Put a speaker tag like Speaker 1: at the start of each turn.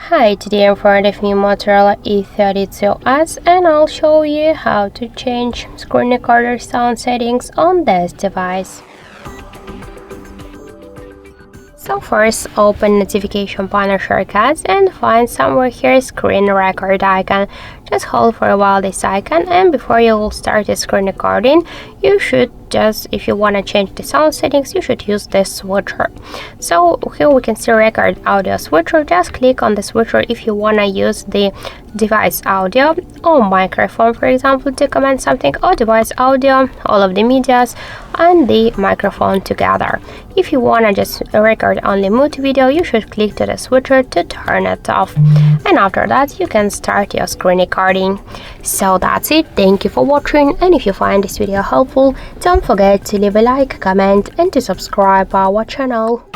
Speaker 1: Hi, today in front of me Motorola E32s and I'll show you how to change screen recorder sound settings on this device. So first, open notification panel shortcuts and find somewhere here screen record icon. Just hold for a while this icon, and before you will start the screen recording, you should if you want to change the sound settings, you should use this switcher. So here we can see record audio switcher. Just click on the switcher if you want to use the device audio or microphone, for example, to command something, or device audio, all of the medias and the microphone together. If you want to just record only multi-video, you should click to the switcher to turn it off, and after that you can start your screen recording. So that's it. Thank you for watching, and if you find this video helpful, don't forget to leave a like, comment and to subscribe our channel.